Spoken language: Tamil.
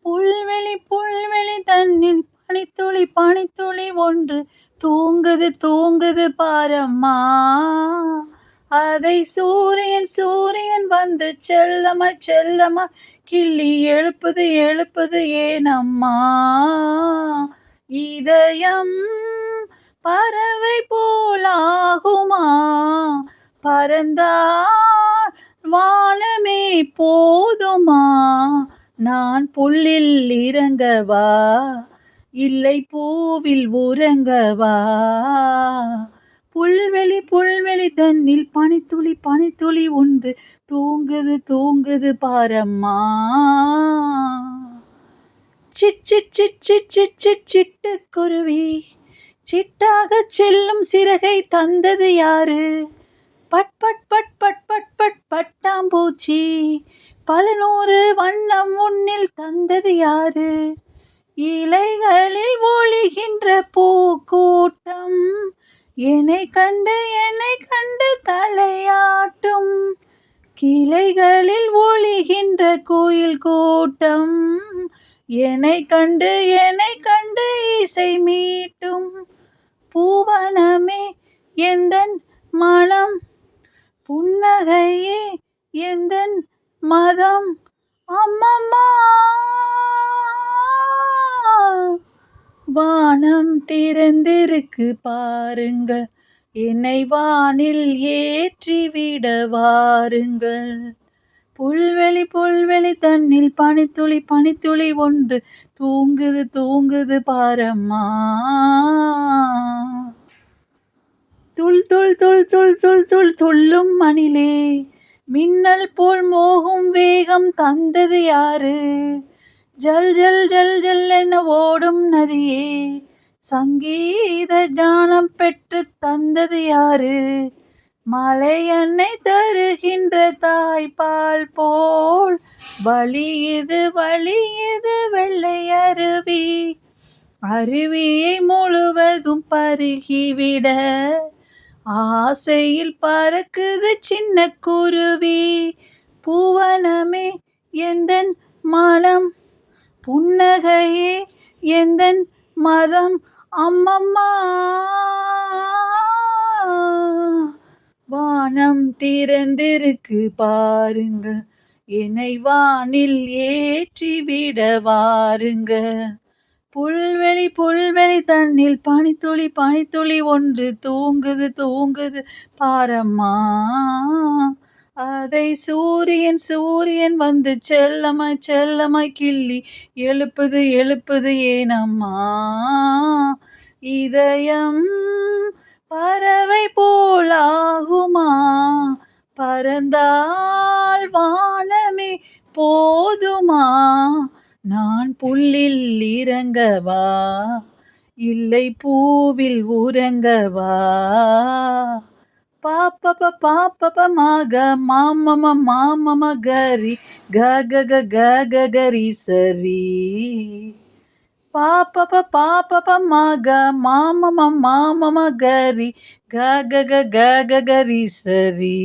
புல்வெளி புல்வெளி தன்னில் பனித்துளி பனித்துளி ஒன்று தூங்குது தூங்குது பாரம்மா. அதை சூரியன் சூரியன் வந்து செல்லமா செல்லமா கிள்ளி எழுப்புது எழுப்புது ஏனம்மா. இதயம் பறவை போலாகுமா, பறந்தால் வானமே போதுமா. நான் புல்லில் இறங்கவா, இல்லை பூவில் உறங்கவா. புல்வெளி புல்வெளி தன்னில் பனித்துளி பனித்துளி ஒன்று தூங்குது தூங்குது பாரம்மா. Sit sit sit sit sit sit சிட்டுக்குருவி சிட்டாக செல்லும் சிறகை தந்தது யாரு? But but but but but but பட்டாம்பூச்சி பல நூறு வண்ணம் உன்னில் தந்தது யாரு? இலைகளில் ஒளிகின்ற பூக்கூட்டம் என்னை கண்டு தலையாட்டும். கிளைகளில் ஒளிகின்ற குயில் கூட்டம் என்னை கண்டு இசை மீட்டும். பூவனமே எந்தன் மனம், புன்னகையே எந்தன் மதம். அம்மம்மா வானம் திறந்திருக்கு பாருங்கள், என்னை வானில் ஏற்றிவிட வாருங்கள். புல்வெளி புல்வெளி தன்னில் பனித்துளி பனித்துளி ஒன்று தூங்குது தூங்குது பாரம்மா. துள் துள் துள் துள் துள் துள் துள்ளும் மணிலே மின்னல் போல் மோகும் வேகம் தந்தது யாரு? ஜல் ஜல் ஜல் ஜல் என ஓடும் நதியே சங்கீத ஞானம் பெற்று தந்தது யாரு? மலை என்னை தருகின்ற தாய்ப்பால் போல் வலியுது வெள்ளை அருவி. அருவியை முழுவதும் பருகிவிட ஆசையில் பறக்குது சின்ன குருவி. பூவனமே எந்தன் மனம், புன்னகையே எந்தன் மதம். அம்மம்மா வானம் திறந்திருக்கு பாருங்க, என்னை வானில் ஏற்றிவிட வாருங்க. புல்வெளி புல்வெளி தன்னில் பனித்துளி பனித்துளி ஒன்று தூங்குது தூங்குது பாரம்மா. அதை சூரியன் சூரியன் வந்து செல்லமாய் செல்லமாய் கிள்ளி எழுப்புது எழுப்புது ஏனம்மா. இதயம் பறவை போலாகுமா, பறந்தால் வானமே போதுமா. நான் புல்லில் இறங்கவா, இல்லை பூவில் உறங்கவா. பாப்பப பாப்பப மாக மாமம மாமம கரி கக கரி சரி. பாப்பப பாப்பப மாக மாமம கரி கக கரி சரி.